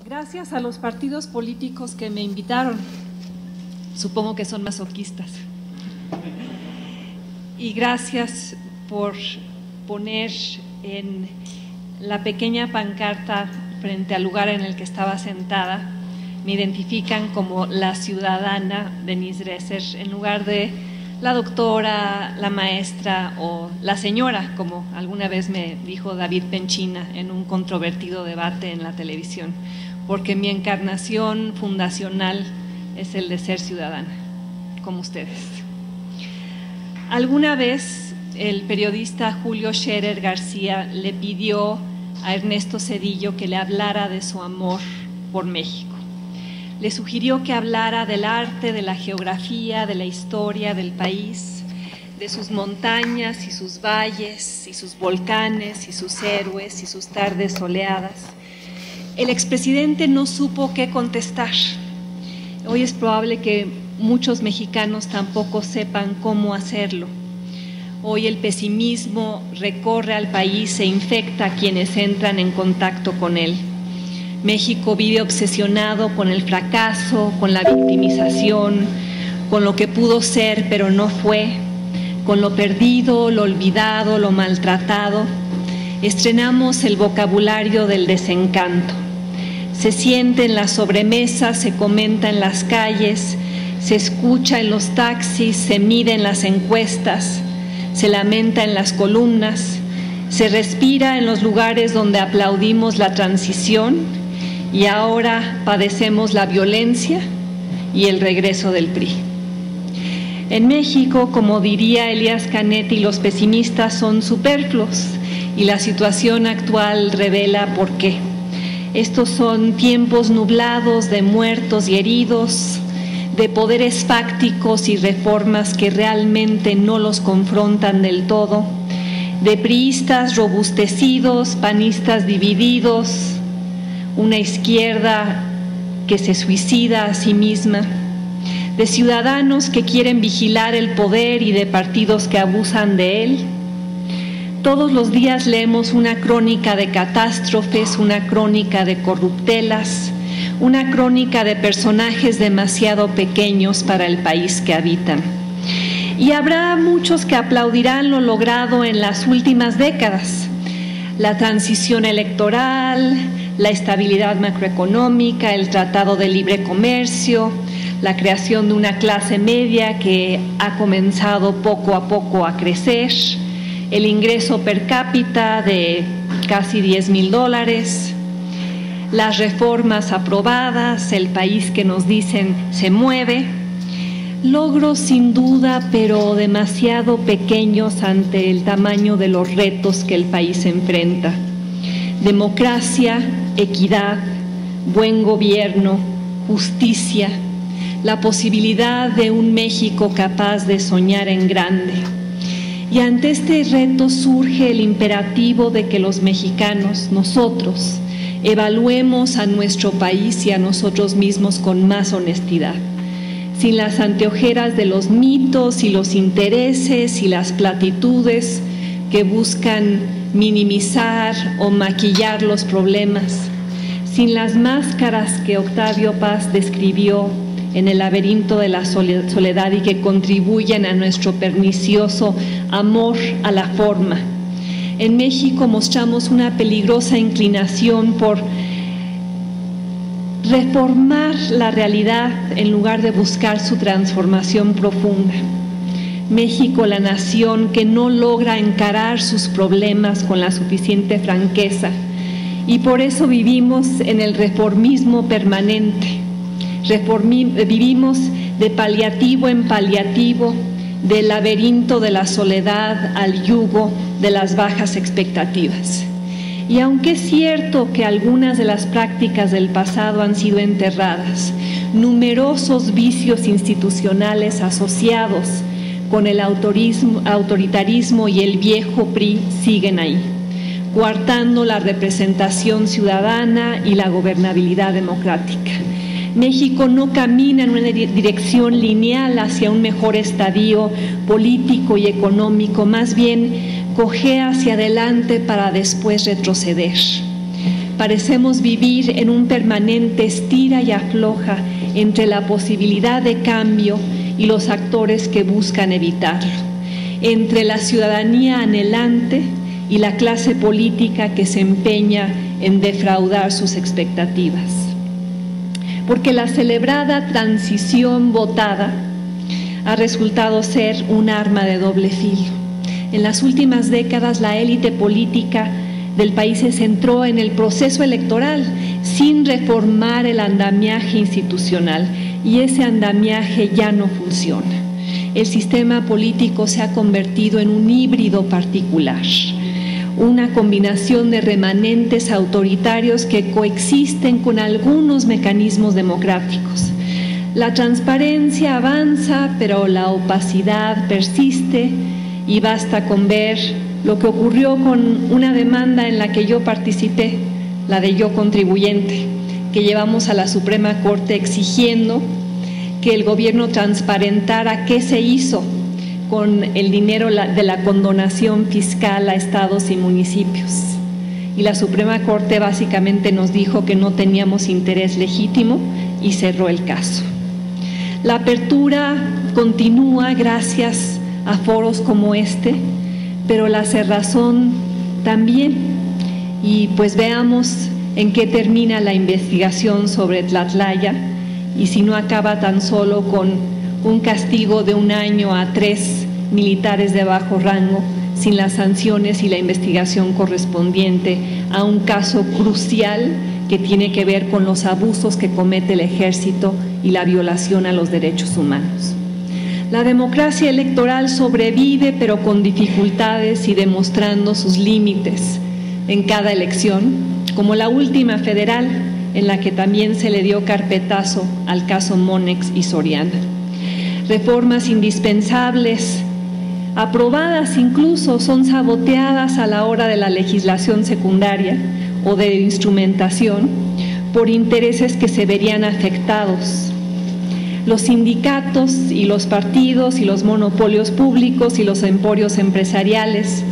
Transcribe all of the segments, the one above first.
Gracias a los partidos políticos que me invitaron. Supongo que son masoquistas. Y gracias por poner en la pequeña pancarta frente al lugar en el que estaba sentada. Me identifican como la ciudadana Denise Dresser en lugar de la doctora, la maestra o la señora, como alguna vez me dijo David Penchina en un controvertido debate en la televisión, porque mi encarnación fundacional es el de ser ciudadana, como ustedes. Alguna vez el periodista Julio Scherer García le pidió a Ernesto Zedillo que le hablara de su amor por México. Le sugirió que hablara del arte, de la geografía, de la historia del país, de sus montañas y sus valles y sus volcanes y sus héroes y sus tardes soleadas. El expresidente no supo qué contestar. Hoy es probable que muchos mexicanos tampoco sepan cómo hacerlo. Hoy el pesimismo recorre al país e infecta a quienes entran en contacto con él. México vive obsesionado con el fracaso, con la victimización, con lo que pudo ser pero no fue, con lo perdido, lo olvidado, lo maltratado. Estrenamos el vocabulario del desencanto. Se siente en las sobremesas, se comenta en las calles, se escucha en los taxis, se mide en las encuestas, se lamenta en las columnas, se respira en los lugares donde aplaudimos la transición y ahora padecemos la violencia y el regreso del PRI. En México, como diría Elías Canetti, los pesimistas son superfluos y la situación actual revela por qué. Estos son tiempos nublados de muertos y heridos, de poderes fácticos y reformas que realmente no los confrontan del todo, de priistas robustecidos, panistas divididos, una izquierda que se suicida a sí misma, de ciudadanos que quieren vigilar el poder y de partidos que abusan de él. Todos los días leemos una crónica de catástrofes, una crónica de corruptelas, una crónica de personajes demasiado pequeños para el país que habitan. Y habrá muchos que aplaudirán lo logrado en las últimas décadas, la transición electoral, la estabilidad macroeconómica, el Tratado de Libre Comercio, la creación de una clase media que ha comenzado poco a poco a crecer, el ingreso per cápita de casi $10,000, las reformas aprobadas, el país que nos dicen se mueve, logros sin duda, pero demasiado pequeños ante el tamaño de los retos que el país enfrenta. Democracia, equidad, buen gobierno, justicia, la posibilidad de un México capaz de soñar en grande. Y ante este reto surge el imperativo de que los mexicanos, nosotros, evaluemos a nuestro país y a nosotros mismos con más honestidad, sin las anteojeras de los mitos y los intereses y las platitudes que buscan minimizar o maquillar los problemas, sin las máscaras que Octavio Paz describió en El laberinto de la soledad y que contribuyen a nuestro pernicioso amor a la forma. En México mostramos una peligrosa inclinación por reformar la realidad en lugar de buscar su transformación profunda. México, la nación que no logra encarar sus problemas con la suficiente franqueza, y por eso vivimos en el reformismo permanente. Vivimos de paliativo en paliativo, del laberinto de la soledad al yugo de las bajas expectativas. Y aunque es cierto que algunas de las prácticas del pasado han sido enterradas, numerosos vicios institucionales asociados con el autoritarismo y el viejo PRI siguen ahí, coartando la representación ciudadana y la gobernabilidad democrática. México no camina en una dirección lineal hacia un mejor estadio político y económico, más bien cojea hacia adelante para después retroceder. parecemos vivir en un permanente estira y afloja entre la posibilidad de cambio y los actores que buscan evitarlo, entre la ciudadanía anhelante y la clase política que se empeña en defraudar sus expectativas. Porque la celebrada transición votada ha resultado ser un arma de doble filo. En las últimas décadas, la élite política del país se centró en el proceso electoral sin reformar el andamiaje institucional, y ese andamiaje ya no funciona. El sistema político se ha convertido en un híbrido particular, una combinación de remanentes autoritarios que coexisten con algunos mecanismos democráticos. La transparencia avanza, pero la opacidad persiste, y basta con ver lo que ocurrió con una demanda en la que yo participé, la de Yo Contribuyente, que llevamos a la Suprema Corte exigiendo que el gobierno transparentara qué se hizo con el dinero de la condonación fiscal a estados y municipios. Y la Suprema Corte básicamente nos dijo que no teníamos interés legítimo y cerró el caso. La apertura continúa gracias a foros como este, pero la cerrazón también. Y pues veamos en qué termina la investigación sobre Tlatlaya, y si no acaba tan solo con un castigo de 1 año a 3 militares de bajo rango, sin las sanciones y la investigación correspondiente a un caso crucial que tiene que ver con los abusos que comete el ejército y la violación a los derechos humanos. La democracia electoral sobrevive, pero con dificultades y demostrando sus límites en cada elección, como la última federal, en la que también se le dio carpetazo al caso Monex y Soriana. Reformas indispensables, aprobadas incluso, son saboteadas a la hora de la legislación secundaria o de instrumentación por intereses que se verían afectados. Los sindicatos y los partidos y los monopolios públicos y los emporios empresariales,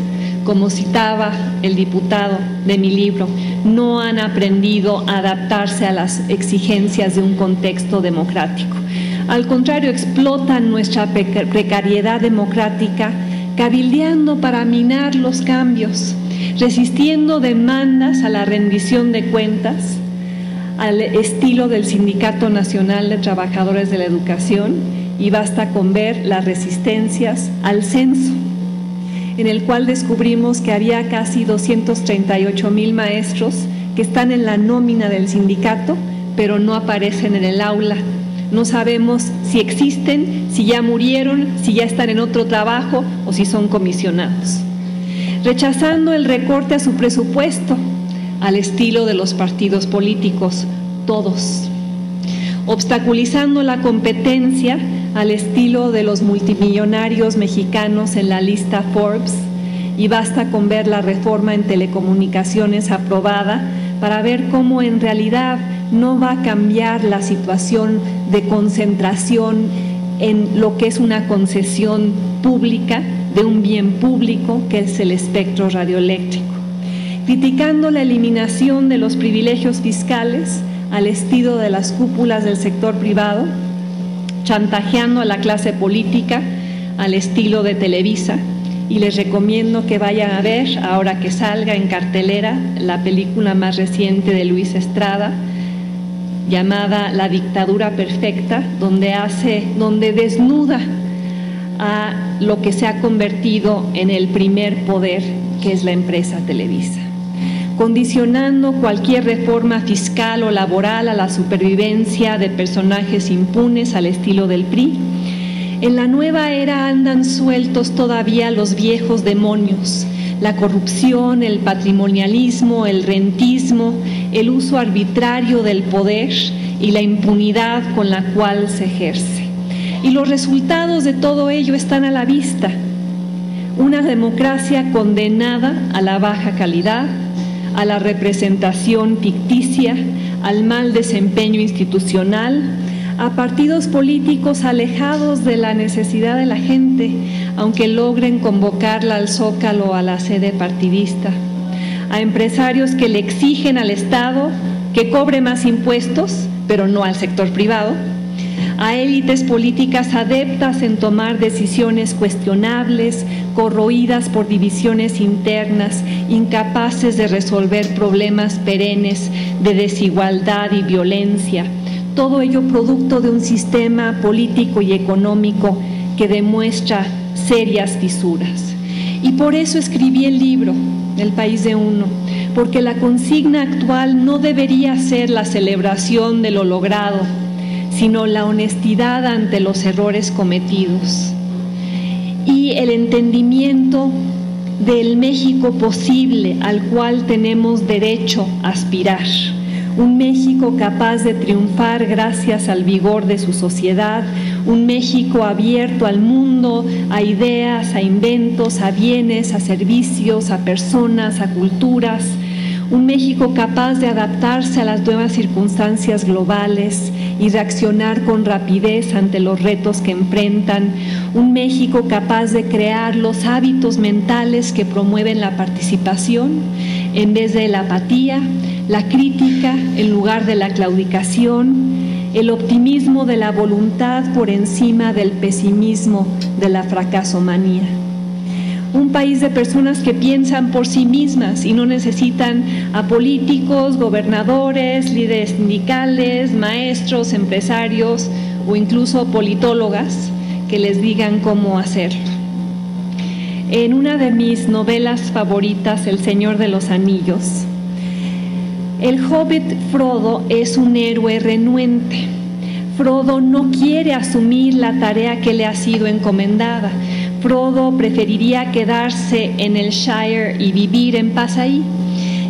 como citaba el diputado de mi libro, no han aprendido a adaptarse a las exigencias de un contexto democrático. Al contrario, explotan nuestra precariedad democrática, cabildeando para minar los cambios, resistiendo demandas a la rendición de cuentas, al estilo del Sindicato Nacional de Trabajadores de la Educación, y basta con ver las resistencias al censo, en el cual descubrimos que había casi 238,000 maestros que están en la nómina del sindicato, pero no aparecen en el aula. No sabemos si existen, si ya murieron, si ya están en otro trabajo o si son comisionados. Rechazando el recorte a su presupuesto, al estilo de los partidos políticos, todos. Obstaculizando la competencia al estilo de los multimillonarios mexicanos en la lista Forbes, y basta con ver la reforma en telecomunicaciones aprobada para ver cómo en realidad no va a cambiar la situación de concentración en lo que es una concesión pública de un bien público que es el espectro radioeléctrico. Criticando la eliminación de los privilegios fiscales al estilo de las cúpulas del sector privado, chantajeando a la clase política al estilo de Televisa, y les recomiendo que vayan a ver, ahora que salga en cartelera, la película más reciente de Luis Estrada, llamada La Dictadura Perfecta, donde desnuda a lo que se ha convertido en el primer poder, que es la empresa Televisa, condicionando cualquier reforma fiscal o laboral a la supervivencia de personajes impunes al estilo del PRI. En la nueva era andan sueltos todavía los viejos demonios, la corrupción, el patrimonialismo, el rentismo, el uso arbitrario del poder y la impunidad con la cual se ejerce. Y los resultados de todo ello están a la vista. Una democracia condenada a la baja calidad, a la representación ficticia, al mal desempeño institucional, a partidos políticos alejados de la necesidad de la gente, aunque logren convocarla al Zócalo o a la sede partidista, a empresarios que le exigen al Estado que cobre más impuestos, pero no al sector privado, a élites políticas adeptas en tomar decisiones cuestionables, corroídas por divisiones internas, incapaces de resolver problemas perennes de desigualdad y violencia, todo ello producto de un sistema político y económico que demuestra serias fisuras. Y por eso escribí el libro, El País de Uno, porque la consigna actual no debería ser la celebración de lo logrado, sino la honestidad ante los errores cometidos y el entendimiento del México posible al cual tenemos derecho a aspirar. Un México capaz de triunfar gracias al vigor de su sociedad, un México abierto al mundo, a ideas, a inventos, a bienes, a servicios, a personas, a culturas, un México capaz de adaptarse a las nuevas circunstancias globales y reaccionar con rapidez ante los retos que enfrentan, un México capaz de crear los hábitos mentales que promueven la participación en vez de la apatía, la crítica en lugar de la claudicación, el optimismo de la voluntad por encima del pesimismo de la fracasomanía. Un país de personas que piensan por sí mismas y no necesitan a políticos, gobernadores, líderes sindicales, maestros, empresarios o incluso politólogas que les digan cómo hacerlo. En una de mis novelas favoritas, El Señor de los Anillos, el hobbit Frodo es un héroe renuente. Frodo no quiere asumir la tarea que le ha sido encomendada. Frodo preferiría quedarse en el Shire y vivir en paz ahí.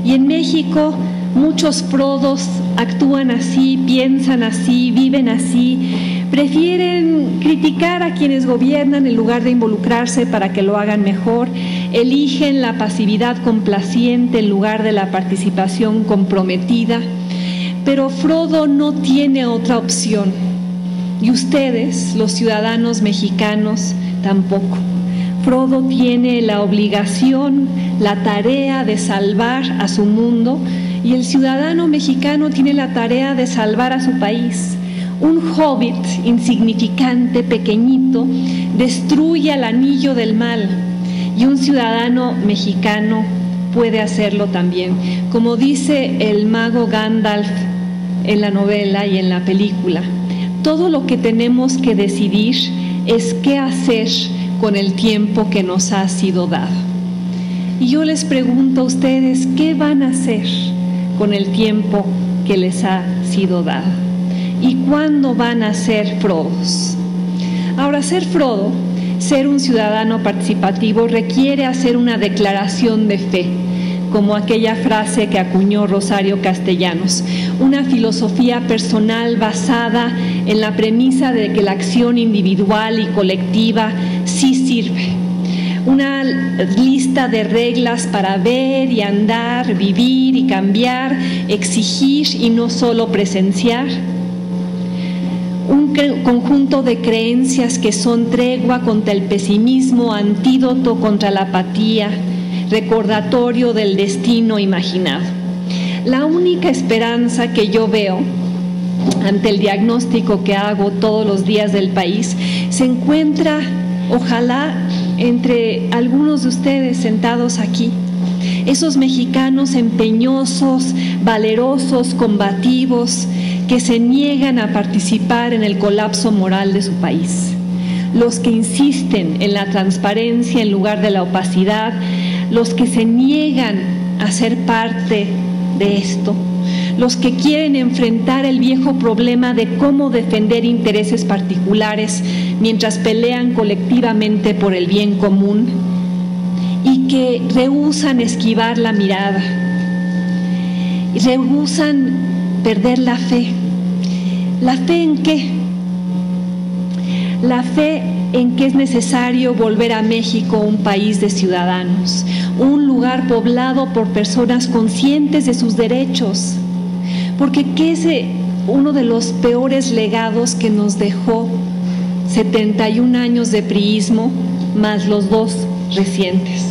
Y en México muchos Frodos actúan así, piensan así, viven así, prefieren criticar a quienes gobiernan en lugar de involucrarse para que lo hagan mejor, eligen la pasividad complaciente en lugar de la participación comprometida, pero Frodo no tiene otra opción. Y ustedes, los ciudadanos mexicanos, tampoco. Frodo tiene la obligación, la tarea de salvar a su mundo y el ciudadano mexicano tiene la tarea de salvar a su país. Un hobbit insignificante, pequeñito, destruye al anillo del mal y un ciudadano mexicano puede hacerlo también. Como dice el mago Gandalf en la novela y en la película, todo lo que tenemos que decidir es qué hacer con el tiempo que nos ha sido dado. Y yo les pregunto a ustedes, ¿qué van a hacer con el tiempo que les ha sido dado? ¿Y cuándo van a ser Frodos? Ahora, ser Frodo, ser un ciudadano participativo, requiere hacer una declaración de fe, como aquella frase que acuñó Rosario Castellanos, una filosofía personal basada en la premisa de que la acción individual y colectiva sí sirve. Una lista de reglas para ver y andar, vivir y cambiar, exigir y no solo presenciar. Un conjunto de creencias que son tregua contra el pesimismo, antídoto contra la apatía, recordatorio del destino imaginado. La única esperanza que yo veo ante el diagnóstico que hago todos los días del país se encuentra, ojalá, entre algunos de ustedes sentados aquí, esos mexicanos empeñosos, valerosos, combativos, que se niegan a participar en el colapso moral de su país, los que insisten en la transparencia en lugar de la opacidad, los que se niegan a ser parte de esto, los que quieren enfrentar el viejo problema de cómo defender intereses particulares mientras pelean colectivamente por el bien común y que rehúsan esquivar la mirada y rehúsan perder la fe. ¿La fe en qué? La fe en que es necesario volver a México un país de ciudadanos, un lugar poblado por personas conscientes de sus derechos, porque ¿qué es uno de los peores legados que nos dejó 71 años de priismo más los 2 recientes?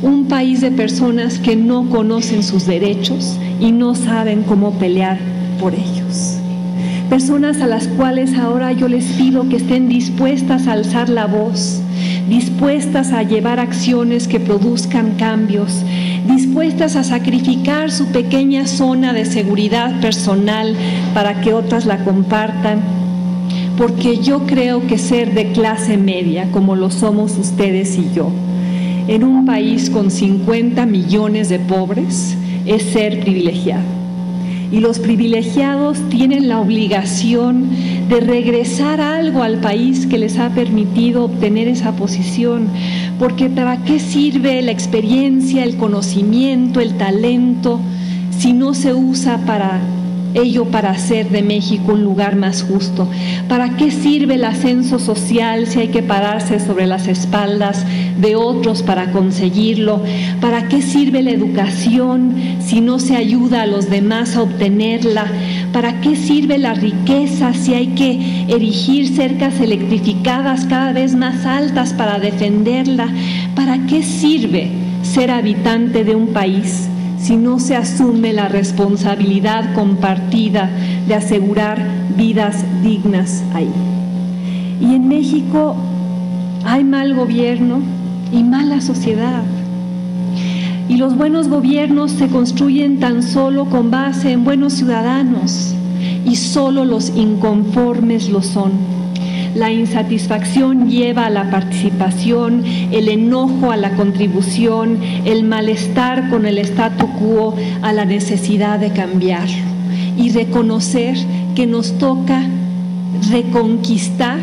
un país de personas que no conocen sus derechos y no saben cómo pelear por ellos. Personas a las cuales ahora yo les pido que estén dispuestas a alzar la voz, dispuestas a llevar acciones que produzcan cambios, dispuestas a sacrificar su pequeña zona de seguridad personal para que otras la compartan, porque yo creo que ser de clase media, como lo somos ustedes y yo, en un país con 50 millones de pobres, es ser privilegiado. Y los privilegiados tienen la obligación de regresar algo al país que les ha permitido obtener esa posición, porque ¿para qué sirve la experiencia, el conocimiento, el talento, si no se usa para hacer de México un lugar más justo? ¿Para qué sirve el ascenso social si hay que pararse sobre las espaldas de otros para conseguirlo? ¿Para qué sirve la educación si no se ayuda a los demás a obtenerla? ¿Para qué sirve la riqueza si hay que erigir cercas electrificadas cada vez más altas para defenderla? ¿Para qué sirve ser habitante de un país si no se asume la responsabilidad compartida de asegurar vidas dignas ahí? Y en México hay mal gobierno y mala sociedad. Y los buenos gobiernos se construyen tan solo con base en buenos ciudadanos, y solo los inconformes lo son. La insatisfacción lleva a la participación, el enojo a la contribución, el malestar con el statu quo a la necesidad de cambiarlo y reconocer que nos toca reconquistar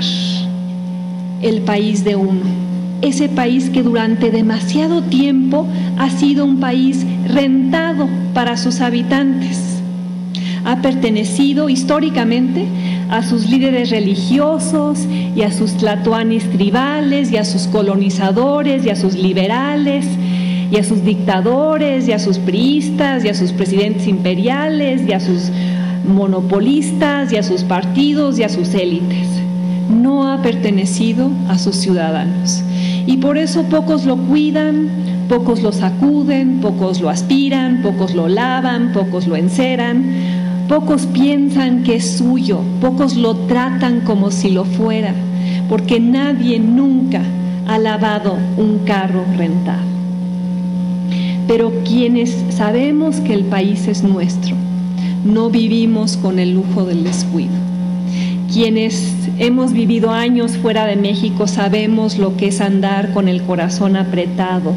el país de uno. Ese país que durante demasiado tiempo ha sido un país rentado para sus habitantes. Ha pertenecido históricamente a sus líderes religiosos y a sus tlatoanis tribales y a sus colonizadores y a sus liberales y a sus dictadores y a sus priistas y a sus presidentes imperiales y a sus monopolistas y a sus partidos y a sus élites. No ha pertenecido a sus ciudadanos. Y por eso pocos lo cuidan, pocos lo sacuden, pocos lo aspiran, pocos lo lavan, pocos lo enceran, pocos piensan que es suyo, pocos lo tratan como si lo fuera, porque nadie nunca ha lavado un carro rentado. Pero quienes sabemos que el país es nuestro, no vivimos con el lujo del descuido. Quienes hemos vivido años fuera de México sabemos lo que es andar con el corazón apretado,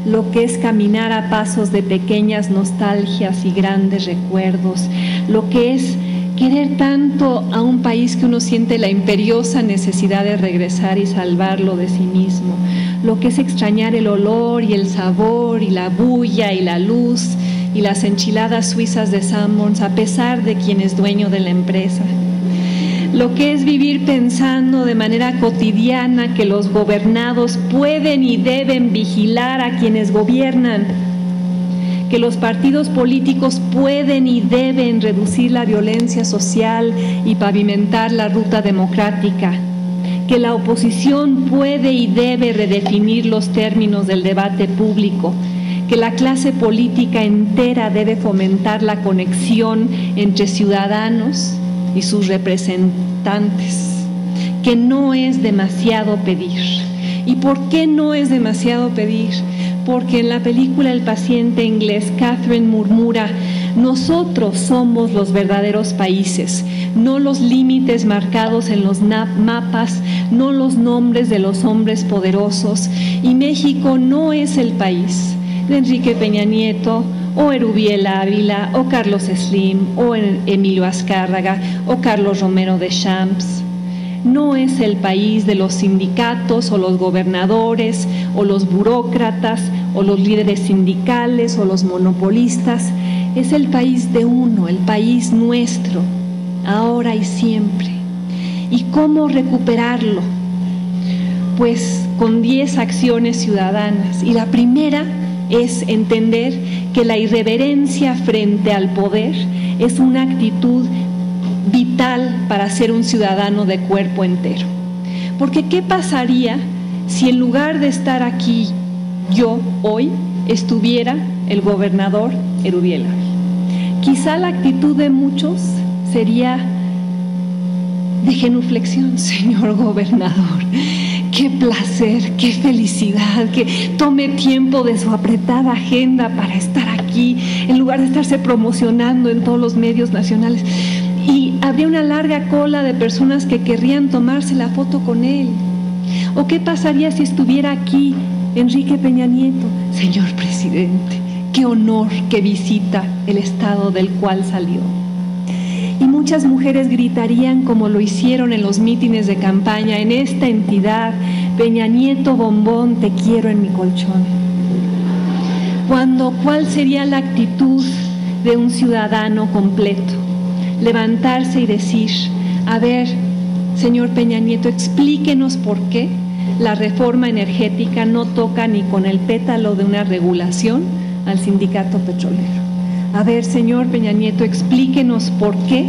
lo que es caminar a pasos de pequeñas nostalgias y grandes recuerdos, lo que es querer tanto a un país que uno siente la imperiosa necesidad de regresar y salvarlo de sí mismo, lo que es extrañar el olor y el sabor y la bulla y la luz y las enchiladas suizas de Sanborns a pesar de quien es dueño de la empresa. Lo que es vivir pensando de manera cotidiana que los gobernados pueden y deben vigilar a quienes gobiernan, que los partidos políticos pueden y deben reducir la violencia social y pavimentar la ruta democrática, que la oposición puede y debe redefinir los términos del debate público, que la clase política entera debe fomentar la conexión entre ciudadanos y sus representantes, que no es demasiado pedir. ¿Y por qué no es demasiado pedir? Porque en la película El paciente inglés, Catherine murmura: nosotros somos los verdaderos países, no los límites marcados en los mapas, no los nombres de los hombres poderosos, y México no es el país de Enrique Peña Nieto, o Erubiel Ávila, o Carlos Slim, o Emilio Azcárraga, o Carlos Romero de Champs. No es el país de los sindicatos, o los gobernadores, o los burócratas, o los líderes sindicales, o los monopolistas. Es el país de uno, el país nuestro, ahora y siempre. ¿Y cómo recuperarlo? Pues con 10 acciones ciudadanas. Y la primera es entender que la irreverencia frente al poder es una actitud vital para ser un ciudadano de cuerpo entero. Porque ¿qué pasaría si en lugar de estar aquí yo hoy estuviera el gobernador Erubiel Ávila. Quizá la actitud de muchos sería de genuflexión: señor gobernador, qué placer, qué felicidad, que tome tiempo de su apretada agenda para estar aquí, en lugar de estarse promocionando en todos los medios nacionales. Y habría una larga cola de personas que querrían tomarse la foto con él. ¿O qué pasaría si estuviera aquí Enrique Peña Nieto? Señor presidente, qué honor que visita el estado del cual salió. Y muchas mujeres gritarían, como lo hicieron en los mítines de campaña en esta entidad: Peña Nieto bombón, te quiero en mi colchón. ¿Cuál sería la actitud de un ciudadano completo? Levantarse y decir: a ver, señor Peña Nieto, explíquenos por qué la reforma energética no toca ni con el pétalo de una regulación al sindicato petrolero. A ver, señor Peña Nieto, explíquenos por qué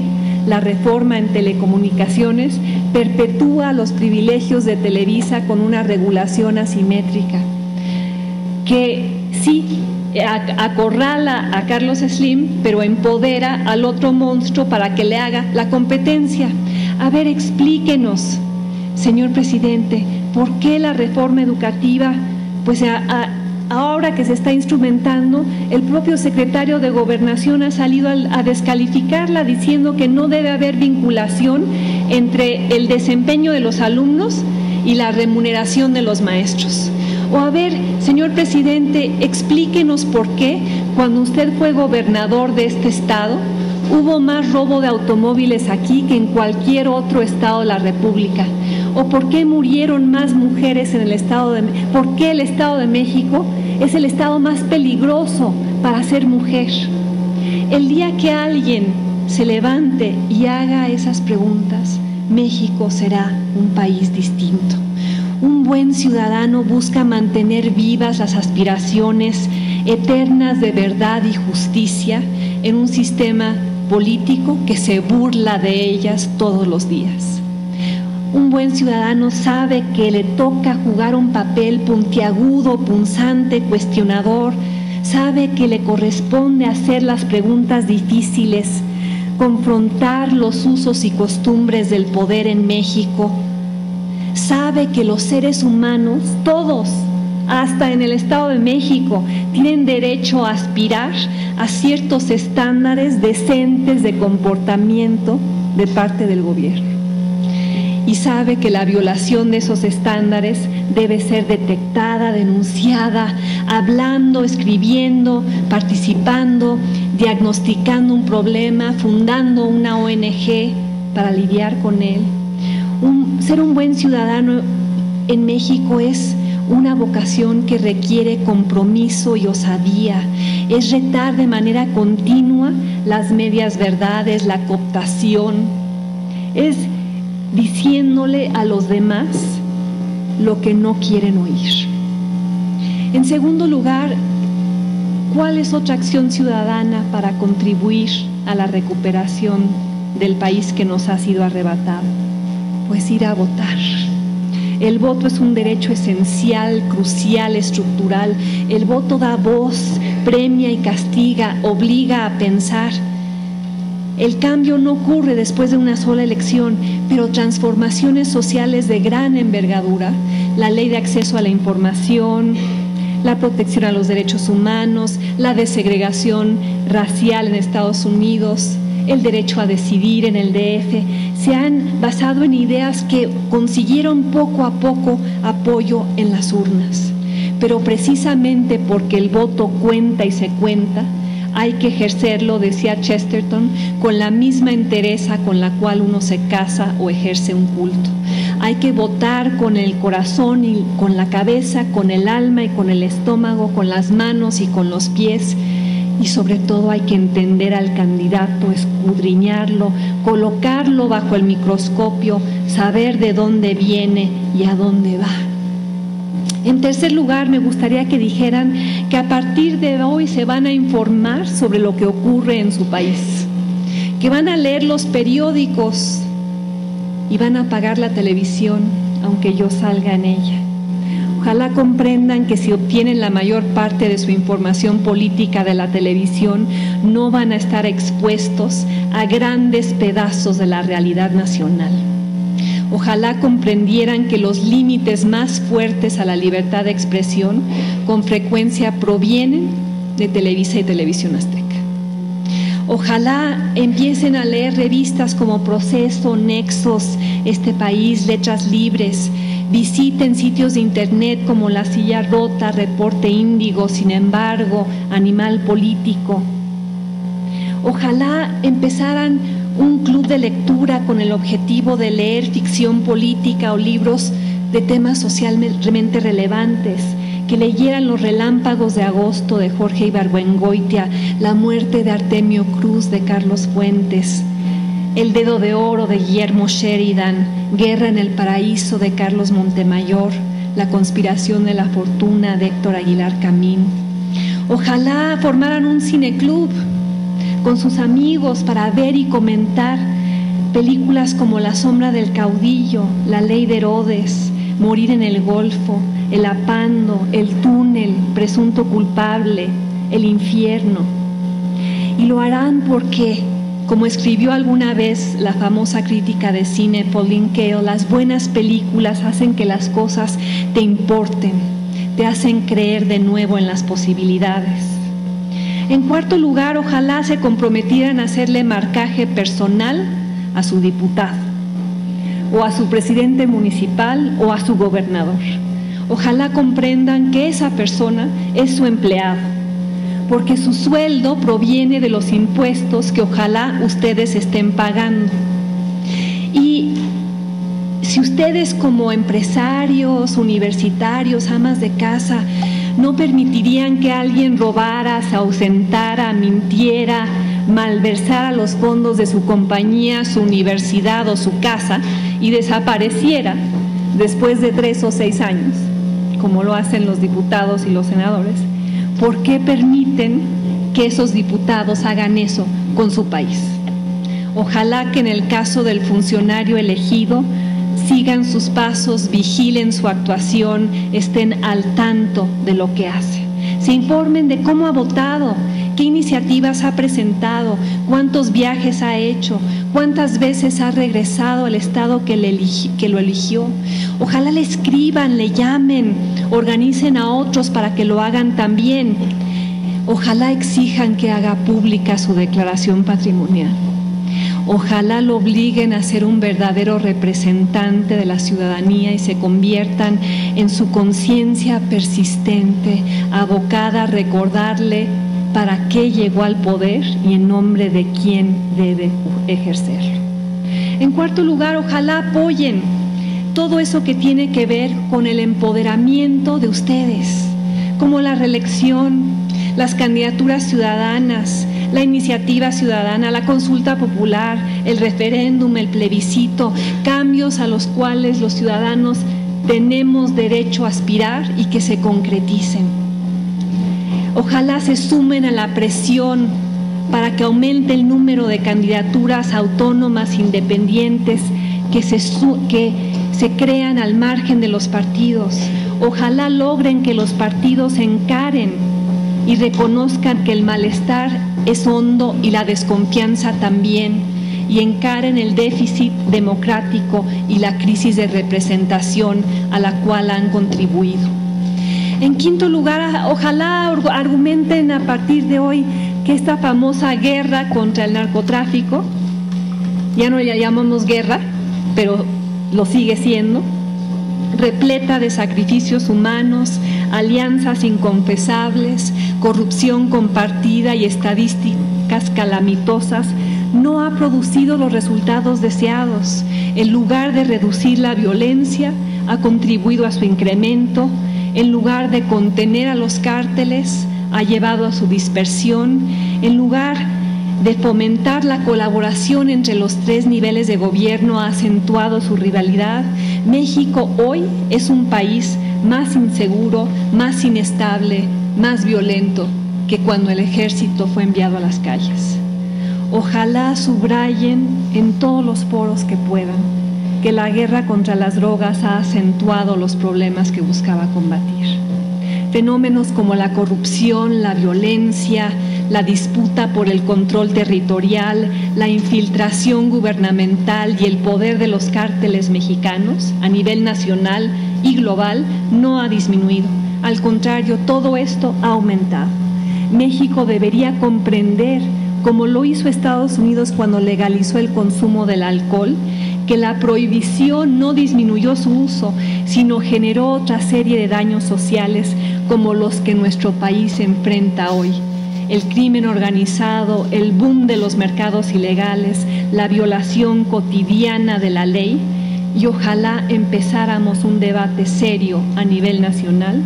la reforma en telecomunicaciones perpetúa los privilegios de Televisa con una regulación asimétrica, que sí acorrala a Carlos Slim, pero empodera al otro monstruo para que le haga la competencia. A ver, explíquenos, señor presidente, por qué la reforma educativa, pues ahora que se está instrumentando, el propio secretario de Gobernación ha salido a descalificarla, diciendo que no debe haber vinculación entre el desempeño de los alumnos y la remuneración de los maestros. O a ver, señor presidente, explíquenos por qué, cuando usted fue gobernador de este estado, hubo más robo de automóviles aquí que en cualquier otro estado de la República. ¿O por qué murieron más mujeres en el estado de México? ¿Por qué el estado de México es el estado más peligroso para ser mujer? El día que alguien se levante y haga esas preguntas, México será un país distinto. Un buen ciudadano busca mantener vivas las aspiraciones eternas de verdad y justicia en un sistema político que se burla de ellas todos los días. Un buen ciudadano sabe que le toca jugar un papel puntiagudo, punzante, cuestionador, sabe que le corresponde hacer las preguntas difíciles, confrontar los usos y costumbres del poder en México, sabe que los seres humanos, todos, hasta en el Estado de México, tienen derecho a aspirar a ciertos estándares decentes de comportamiento de parte del gobierno. Y sabe que la violación de esos estándares debe ser detectada, denunciada, hablando, escribiendo, participando, diagnosticando un problema, fundando una ONG para lidiar con él. Ser un buen ciudadano en México es una vocación que requiere compromiso y osadía, es retar de manera continua las medias verdades, la cooptación, es diciéndole a los demás lo que no quieren oír. En segundo lugar, ¿cuál es otra acción ciudadana para contribuir a la recuperación del país que nos ha sido arrebatado? Pues ir a votar. El voto es un derecho esencial, crucial, estructural. El voto da voz, premia y castiga, obliga a pensar. El cambio no ocurre después de una sola elección, pero transformaciones sociales de gran envergadura, la ley de acceso a la información, la protección a los derechos humanos, la desegregación racial en Estados Unidos, el derecho a decidir en el DF, se han basado en ideas que consiguieron poco a poco apoyo en las urnas. Pero precisamente porque el voto cuenta y se cuenta, hay que ejercerlo, decía Chesterton, con la misma entereza con la cual uno se casa o ejerce un culto. Hay que votar con el corazón y con la cabeza, con el alma y con el estómago, con las manos y con los pies. Y sobre todo hay que entender al candidato, escudriñarlo, colocarlo bajo el microscopio, saber de dónde viene y a dónde va. En tercer lugar, me gustaría que dijeran que a partir de hoy se van a informar sobre lo que ocurre en su país, que van a leer los periódicos y van a apagar la televisión, aunque yo salga en ella. Ojalá comprendan que si obtienen la mayor parte de su información política de la televisión, no van a estar expuestos a grandes pedazos de la realidad nacional. Ojalá comprendieran que los límites más fuertes a la libertad de expresión con frecuencia provienen de Televisa y Televisión Azteca. Ojalá empiecen a leer revistas como Proceso, Nexos, Este País, Letras Libres. Visiten sitios de internet como La Silla Rota, Reporte Índigo, Sin embargo, Animal Político. Ojalá empezaran un club de lectura con el objetivo de leer ficción política o libros de temas socialmente relevantes, que leyeran Los Relámpagos de Agosto de Jorge Ibargüengoitia, La muerte de Artemio Cruz de Carlos Fuentes, El dedo de oro de Guillermo Sheridan, Guerra en el paraíso de Carlos Montemayor, La conspiración de la fortuna de Héctor Aguilar Camín. Ojalá formaran un cineclub con sus amigos para ver y comentar películas como La sombra del caudillo, La ley de Herodes, Morir en el Golfo, El apando, El túnel, Presunto culpable, El infierno. Y lo harán porque, como escribió alguna vez la famosa crítica de cine Pauline Kael, las buenas películas hacen que las cosas te importen, te hacen creer de nuevo en las posibilidades. En cuarto lugar, ojalá se comprometieran a hacerle marcaje personal a su diputado, o a su presidente municipal, o a su gobernador. Ojalá comprendan que esa persona es su empleado, porque su sueldo proviene de los impuestos que ojalá ustedes estén pagando. Y si ustedes como empresarios, universitarios, amas de casa, no permitirían que alguien robara, se ausentara, mintiera, malversara los fondos de su compañía, su universidad o su casa y desapareciera después de 3 o 6 años, como lo hacen los diputados y los senadores, ¿por qué permiten que esos diputados hagan eso con su país? Ojalá que en el caso del funcionario elegido sigan sus pasos, vigilen su actuación, estén al tanto de lo que hace. Se informen de cómo ha votado, qué iniciativas ha presentado, cuántos viajes ha hecho, cuántas veces ha regresado al estado que lo eligió. Ojalá le escriban, le llamen, organicen a otros para que lo hagan también. Ojalá exijan que haga pública su declaración patrimonial. Ojalá lo obliguen a ser un verdadero representante de la ciudadanía y se conviertan en su conciencia persistente, abocada a recordarle para qué llegó al poder y en nombre de quién debe ejercerlo. En cuarto lugar, ojalá apoyen todo eso que tiene que ver con el empoderamiento de ustedes, como la reelección, las candidaturas ciudadanas, la iniciativa ciudadana, la consulta popular, el referéndum, el plebiscito, cambios a los cuales los ciudadanos tenemos derecho a aspirar y que se concreticen. Ojalá se sumen a la presión para que aumente el número de candidaturas autónomas independientes que se crean al margen de los partidos. Ojalá logren que los partidos encaren y reconozcan que el malestar es hondo y la desconfianza también, y encaren el déficit democrático y la crisis de representación a la cual han contribuido. En quinto lugar, ojalá argumenten a partir de hoy que esta famosa guerra contra el narcotráfico, ya no la llamamos guerra, pero lo sigue siendo, repleta de sacrificios humanos, alianzas inconfesables, corrupción compartida y estadísticas calamitosas, no ha producido los resultados deseados. En lugar de reducir la violencia, ha contribuido a su incremento. En lugar de contener a los cárteles, ha llevado a su dispersión. En lugar de fomentar la colaboración entre los 3 niveles de gobierno, ha acentuado su rivalidad. México hoy es un país más inseguro, más inestable, más violento que cuando el ejército fue enviado a las calles. Ojalá subrayen en todos los foros que puedan que la guerra contra las drogas ha acentuado los problemas que buscaba combatir. Fenómenos como la corrupción, la violencia, la disputa por el control territorial, la infiltración gubernamental y el poder de los cárteles mexicanos a nivel nacional y global no ha disminuido. Al contrario, todo esto ha aumentado. México debería comprender, como lo hizo Estados Unidos cuando legalizó el consumo del alcohol, que la prohibición no disminuyó su uso, sino generó otra serie de daños sociales como los que nuestro país enfrenta hoy. El crimen organizado, el boom de los mercados ilegales, la violación cotidiana de la ley, y ojalá empezáramos un debate serio a nivel nacional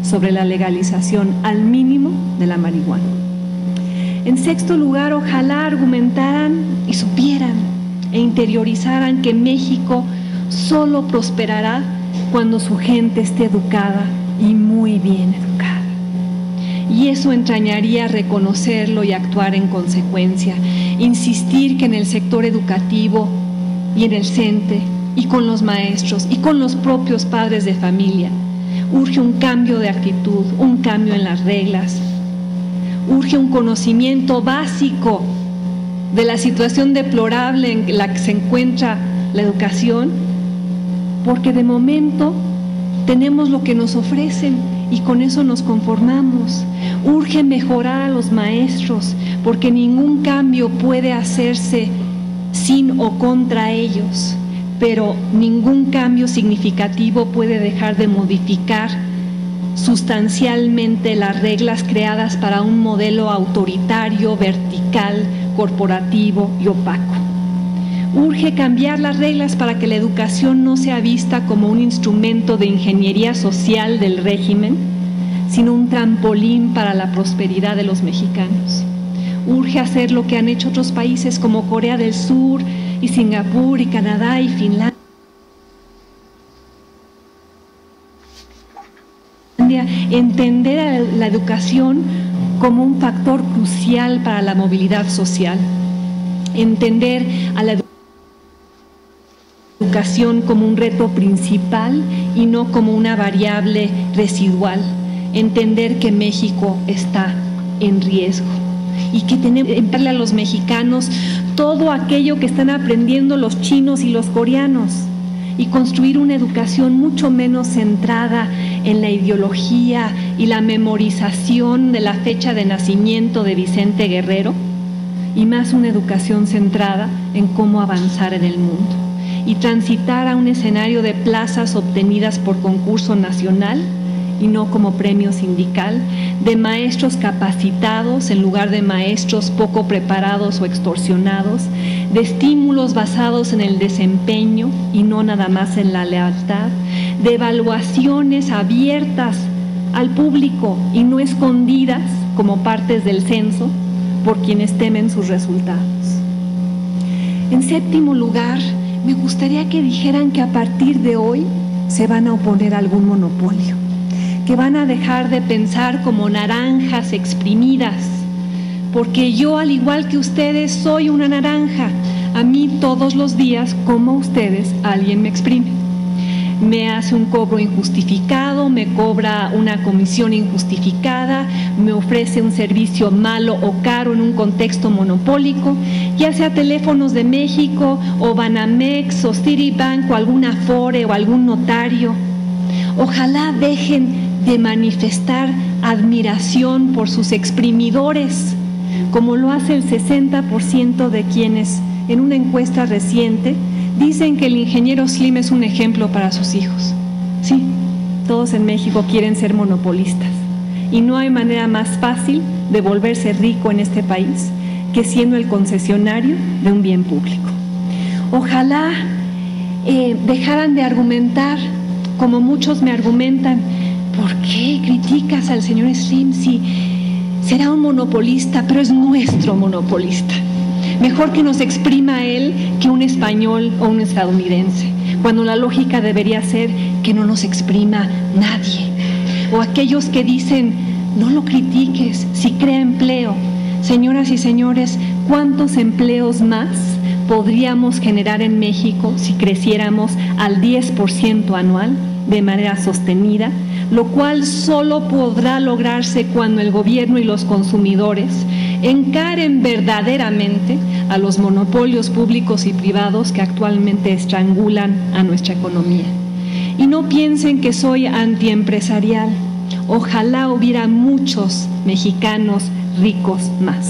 sobre la legalización al mínimo de la marihuana. En sexto lugar, ojalá argumentaran y supieran e interiorizaran que México solo prosperará cuando su gente esté educada y muy bien educada. Y eso entrañaría reconocerlo y actuar en consecuencia, insistir que en el sector educativo y en el CENTE y con los maestros y con los propios padres de familia urge un cambio de actitud, un cambio en las reglas, urge un conocimiento básico de la situación deplorable en la que se encuentra la educación, porque de momento tenemos lo que nos ofrecen y con eso nos conformamos. Urge mejorar a los maestros, porque ningún cambio puede hacerse sin o contra ellos, pero ningún cambio significativo puede dejar de modificar sustancialmente las reglas creadas para un modelo autoritario, vertical, corporativo y opaco. Urge cambiar las reglas para que la educación no sea vista como un instrumento de ingeniería social del régimen, sino un trampolín para la prosperidad de los mexicanos. Urge hacer lo que han hecho otros países como Corea del Sur y Singapur y Canadá y Finlandia. Entender a la educación como un factor crucial para la movilidad social. Entender a la educación como un reto principal y no como una variable residual. Entender que México está en riesgo y que tenemos que darle a los mexicanos todo aquello que están aprendiendo los chinos y los coreanos y construir una educación mucho menos centrada en la ideología y la memorización de la fecha de nacimiento de Vicente Guerrero y más una educación centrada en cómo avanzar en el mundo y transitar a un escenario de plazas obtenidas por concurso nacional y no como premio sindical, de maestros capacitados en lugar de maestros poco preparados o extorsionados, de estímulos basados en el desempeño y no nada más en la lealtad, de evaluaciones abiertas al público y no escondidas como partes del censo por quienes temen sus resultados. En séptimo lugar, me gustaría que dijeran que a partir de hoy se van a oponer a algún monopolio, que van a dejar de pensar como naranjas exprimidas, porque yo, al igual que ustedes, soy una naranja. A mí todos los días, como ustedes, alguien me exprime. Me hace un cobro injustificado, me cobra una comisión injustificada, me ofrece un servicio malo o caro en un contexto monopólico, ya sea Teléfonos de México o Banamex o Citibank o algún Afore o algún notario. Ojalá dejen de manifestar admiración por sus exprimidores, como lo hace el 60% de quienes, en una encuesta reciente, dicen que el ingeniero Slim es un ejemplo para sus hijos. Sí, todos en México quieren ser monopolistas y no hay manera más fácil de volverse rico en este país que siendo el concesionario de un bien público. Ojalá dejaran de argumentar como muchos me argumentan. ¿Por qué criticas al señor Slim si será un monopolista, pero es nuestro monopolista? Mejor que nos exprima él que un español o un estadounidense, cuando la lógica debería ser que no nos exprima nadie. O aquellos que dicen, no lo critiques, si crea empleo. Señoras y señores, ¿cuántos empleos más podríamos generar en México si creciéramos al 10% anual de manera sostenida, lo cual solo podrá lograrse cuando el gobierno y los consumidores encaren verdaderamente a los monopolios públicos y privados que actualmente estrangulan a nuestra economía. Y no piensen que soy antiempresarial. Ojalá hubiera muchos mexicanos ricos más,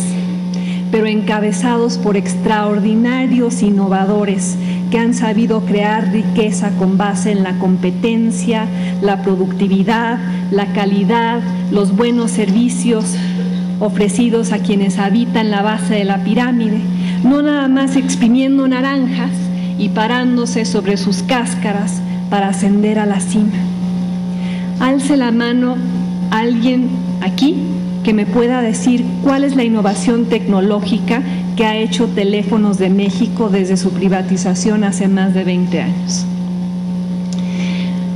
pero encabezados por extraordinarios innovadores que han sabido crear riqueza con base en la competencia, la productividad, la calidad, los buenos servicios ofrecidos a quienes habitan la base de la pirámide, no nada más exprimiendo naranjas y parándose sobre sus cáscaras para ascender a la cima. Alce la mano alguien aquí que me pueda decir cuál es la innovación tecnológica que ha hecho Teléfonos de México desde su privatización hace más de 20 años.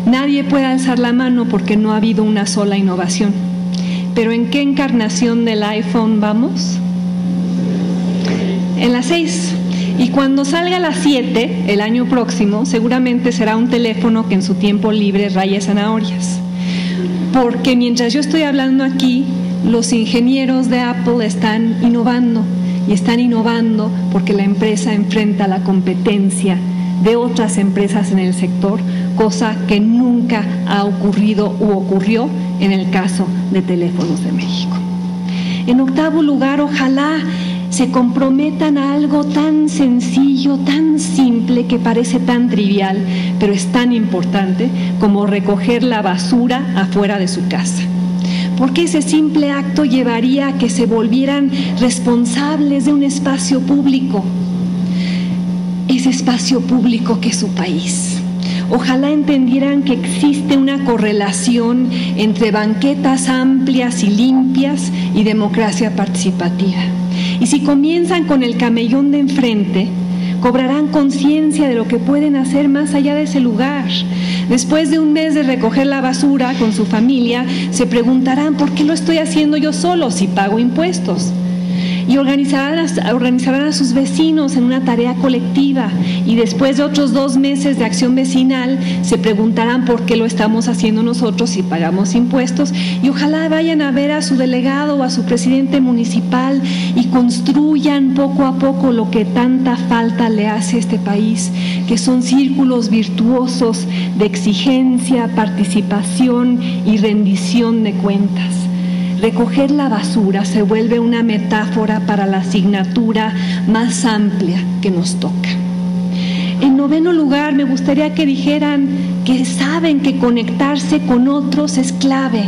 Nadie puede alzar la mano porque no ha habido una sola innovación. ¿Pero en qué encarnación del iPhone vamos? En la 6. Y cuando salga la 7, el año próximo, seguramente será un teléfono que en su tiempo libre raye zanahorias. Porque mientras yo estoy hablando aquí, los ingenieros de Apple están innovando, y están innovando porque la empresa enfrenta la competencia de otras empresas en el sector, cosa que nunca ha ocurrido u ocurrió en el caso de Teléfonos de México. En octavo lugar, ojalá se comprometan a algo tan sencillo, tan simple, que parece tan trivial, pero es tan importante como recoger la basura afuera de su casa. Porque ese simple acto llevaría a que se volvieran responsables de un espacio público, ese espacio público que es su país. Ojalá entendieran que existe una correlación entre banquetas amplias y limpias y democracia participativa. Y si comienzan con el camellón de enfrente, cobrarán conciencia de lo que pueden hacer más allá de ese lugar. Después de un mes de recoger la basura con su familia, se preguntarán ¿por qué lo estoy haciendo yo solo si pago impuestos? Y organizarán a sus vecinos en una tarea colectiva, y después de otros 2 meses de acción vecinal se preguntarán por qué lo estamos haciendo nosotros si pagamos impuestos, y ojalá vayan a ver a su delegado o a su presidente municipal y construyan poco a poco lo que tanta falta le hace a este país, que son círculos virtuosos de exigencia, participación y rendición de cuentas. Recoger la basura se vuelve una metáfora para la asignatura más amplia que nos toca. En noveno lugar, me gustaría que dijeran que saben que conectarse con otros es clave.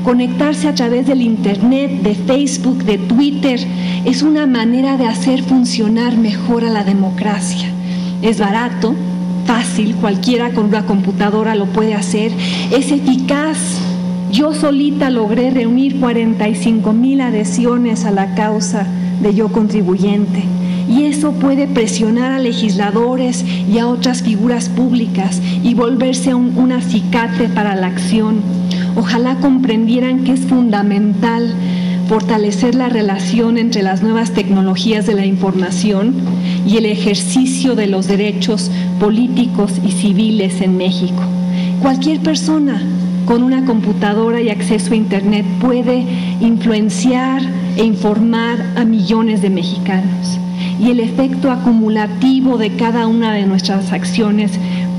Conectarse a través del Internet, de Facebook, de Twitter, es una manera de hacer funcionar mejor a la democracia. Es barato, fácil, cualquiera con una computadora lo puede hacer, es eficaz. Yo solita logré reunir 45,000 adhesiones a la causa de Yo Contribuyente, y eso puede presionar a legisladores y a otras figuras públicas y volverse un acicate para la acción. Ojalá comprendieran que es fundamental fortalecer la relación entre las nuevas tecnologías de la información y el ejercicio de los derechos políticos y civiles en México. Cualquier persona con una computadora y acceso a Internet puede influenciar e informar a millones de mexicanos, y el efecto acumulativo de cada una de nuestras acciones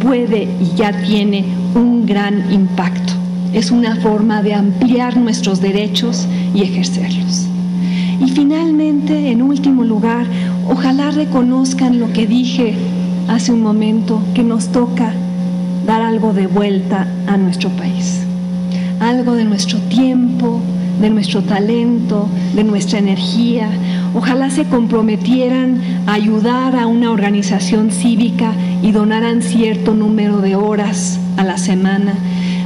puede y ya tiene un gran impacto. Es una forma de ampliar nuestros derechos y ejercerlos. Y finalmente, en último lugar, ojalá reconozcan lo que dije hace un momento, que nos toca dar algo de vuelta a nuestro país, algo de nuestro tiempo, de nuestro talento, de nuestra energía. Ojalá se comprometieran a ayudar a una organización cívica y donaran cierto número de horas a la semana.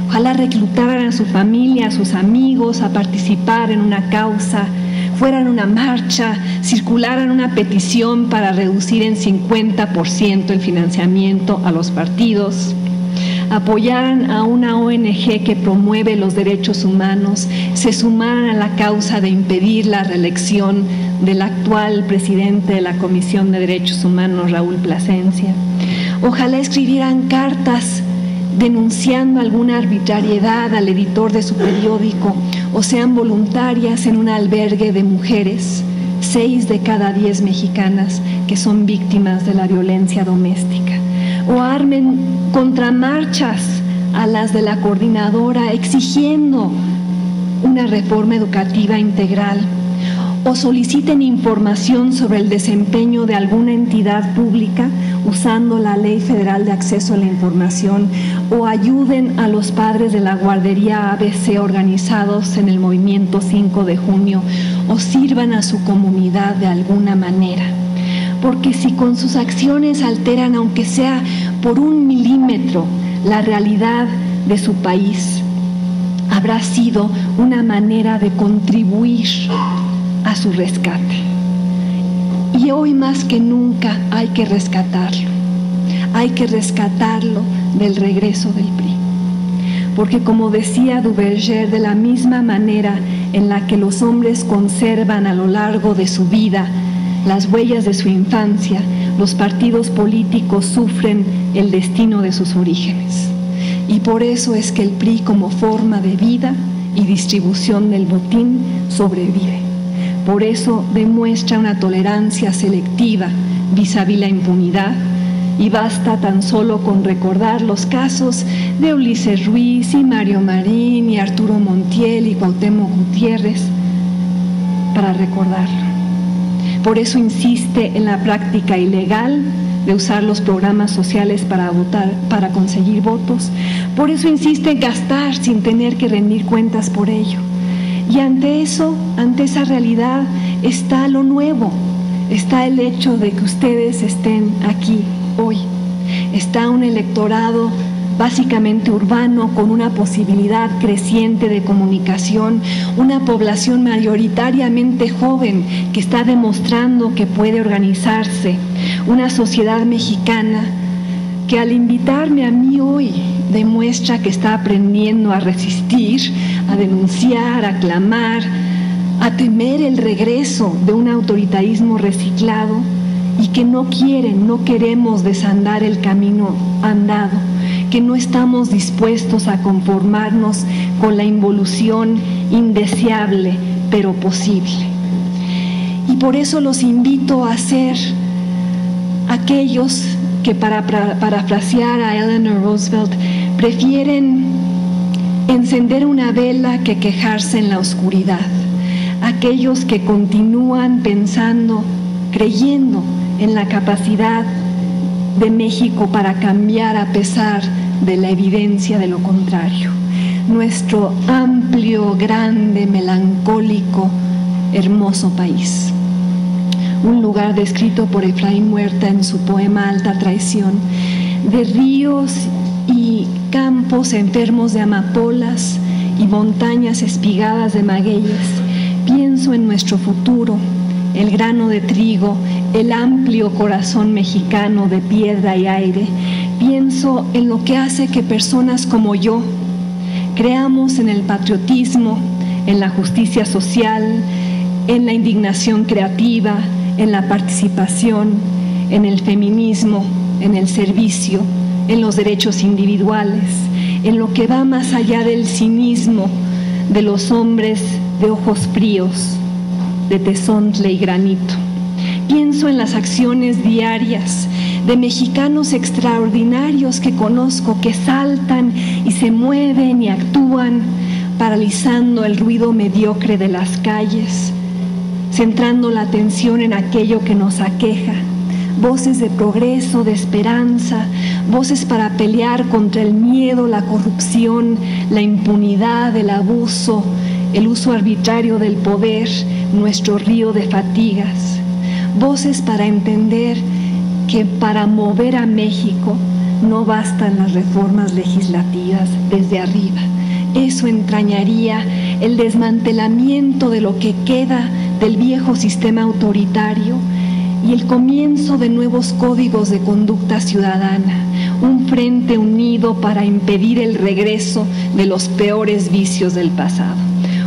Ojalá reclutaran a su familia, a sus amigos a participar en una causa, fueran a una marcha, circularan una petición para reducir en 50% el financiamiento a los partidos. apoyaran a una ONG que promueve los derechos humanos, se sumaran a la causa de impedir la reelección del actual presidente de la Comisión de Derechos Humanos, Raúl Plasencia. Ojalá escribieran cartas denunciando alguna arbitrariedad al editor de su periódico o sean voluntarias en un albergue de mujeres, 6 de cada 10 mexicanas que son víctimas de la violencia doméstica, o armen contramarchas a las de la coordinadora exigiendo una reforma educativa integral, o soliciten información sobre el desempeño de alguna entidad pública usando la Ley Federal de Acceso a la Información, o ayuden a los padres de la guardería ABC organizados en el movimiento 5 de junio, o sirvan a su comunidad de alguna manera. Porque si con sus acciones alteran, aunque sea por 1 milímetro, la realidad de su país, habrá sido una manera de contribuir a su rescate. Y hoy más que nunca hay que rescatarlo del regreso del PRI. Porque como decía Duverger, de la misma manera en la que los hombres conservan a lo largo de su vida las huellas de su infancia, los partidos políticos sufren el destino de sus orígenes. Y por eso es que el PRI, como forma de vida y distribución del botín, sobrevive. Por eso demuestra una tolerancia selectiva vis-a-vis la impunidad, y basta tan solo con recordar los casos de Ulises Ruiz y Mario Marín y Arturo Montiel y Cuauhtémoc Gutiérrez para recordarlo. Por eso insiste en la práctica ilegal de usar los programas sociales para votar, para conseguir votos. Por eso insiste en gastar sin tener que rendir cuentas por ello. Y ante eso, ante esa realidad, está lo nuevo, está el hecho de que ustedes estén aquí hoy. Está un electorado básicamente urbano con una posibilidad creciente de comunicación, una población mayoritariamente joven que está demostrando que puede organizarse, una sociedad mexicana que al invitarme a mí hoy demuestra que está aprendiendo a resistir, a denunciar, a clamar, a temer el regreso de un autoritarismo reciclado y que no queremos desandar el camino andado, que no estamos dispuestos a conformarnos con la involución indeseable pero posible. Y por eso los invito a ser aquellos que, para parafrasear a Eleanor Roosevelt, prefieren encender una vela que quejarse en la oscuridad. Aquellos que continúan pensando, creyendo en la capacidad de México para cambiar a pesar de la evidencia de lo contrario. Nuestro amplio, grande, melancólico, hermoso país. Un lugar descrito por Efraín Huerta en su poema Alta Traición, de ríos y campos enfermos de amapolas y montañas espigadas de magueyes. Pienso en nuestro futuro, el grano de trigo, el amplio corazón mexicano de piedra y aire. Pienso en lo que hace que personas como yo creamos en el patriotismo, en la justicia social, en la indignación creativa, en la participación, en el feminismo, en el servicio, en los derechos individuales, en lo que va más allá del cinismo de los hombres de ojos fríos, de tezontle y granito. Pienso en las acciones diarias de mexicanos extraordinarios que conozco, que saltan y se mueven y actúan, paralizando el ruido mediocre de las calles, centrando la atención en aquello que nos aqueja. Voces de progreso, de esperanza, voces para pelear contra el miedo, la corrupción, la impunidad, el abuso, el uso arbitrario del poder, nuestro río de fatigas. Voces para entender que para mover a México no bastan las reformas legislativas desde arriba. Eso entrañaría el desmantelamiento de lo que queda del viejo sistema autoritario, y el comienzo de nuevos códigos de conducta ciudadana, un frente unido para impedir el regreso de los peores vicios del pasado,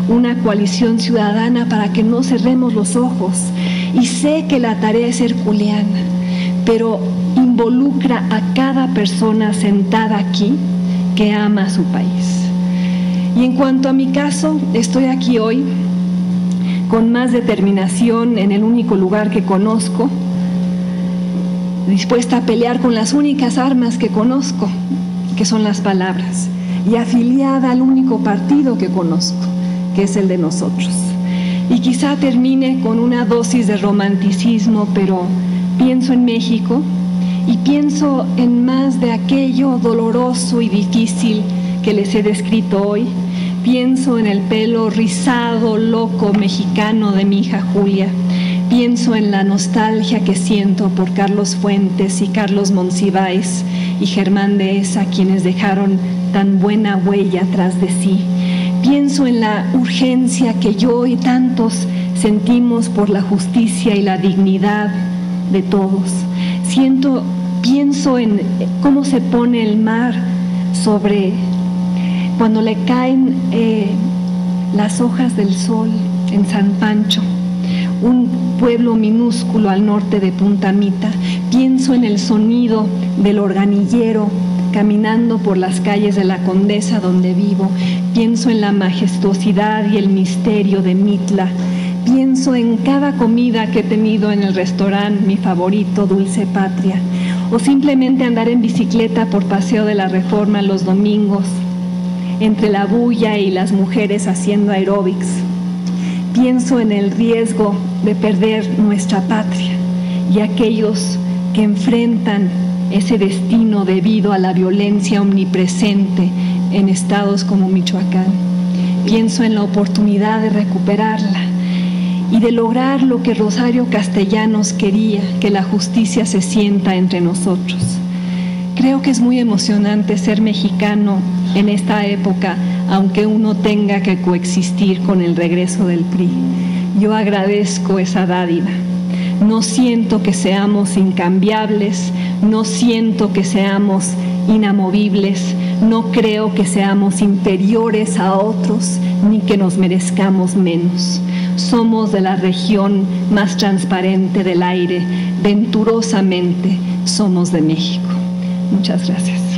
una coalición ciudadana para que no cerremos los ojos. Y sé que la tarea es herculeana, pero involucra a cada persona sentada aquí que ama a su país. Y en cuanto a mi caso, estoy aquí hoy con más determinación en el único lugar que conozco, dispuesta a pelear con las únicas armas que conozco, que son las palabras, y afiliada al único partido que conozco, que es el de nosotros. Y quizá termine con una dosis de romanticismo, pero pienso en México y pienso en más de aquello doloroso y difícil que les he descrito hoy. Pienso en el pelo rizado, loco, mexicano de mi hija Julia. Pienso en la nostalgia que siento por Carlos Fuentes y Carlos Monsiváis y Germán Dehesa, quienes dejaron tan buena huella tras de sí. Pienso en la urgencia que yo y tantos sentimos por la justicia y la dignidad de todos. Pienso en cómo se pone el mar sobre cuando le caen las hojas del sol en San Pancho, un pueblo minúsculo al norte de Punta Mita. Pienso en el sonido del organillero caminando por las calles de la Condesa donde vivo. Pienso en la majestuosidad y el misterio de Mitla. Pienso en cada comida que he tenido en el restaurante, mi favorito, Dulce Patria, o simplemente andar en bicicleta por Paseo de la Reforma los domingos, entre la bulla y las mujeres haciendo aeróbics. Pienso en el riesgo de perder nuestra patria y aquellos que enfrentan ese destino debido a la violencia omnipresente en estados como Michoacán. Pienso en la oportunidad de recuperarla y de lograr lo que Rosario Castellanos quería, que la justicia se sienta entre nosotros. Creo que es muy emocionante ser mexicano en esta época, aunque uno tenga que coexistir con el regreso del PRI. Yo agradezco esa dádiva. No siento que seamos incambiables, no siento que seamos inamovibles, no creo que seamos inferiores a otros, ni que nos merezcamos menos. Somos de la región más transparente del aire, venturosamente somos de México. Muchas gracias.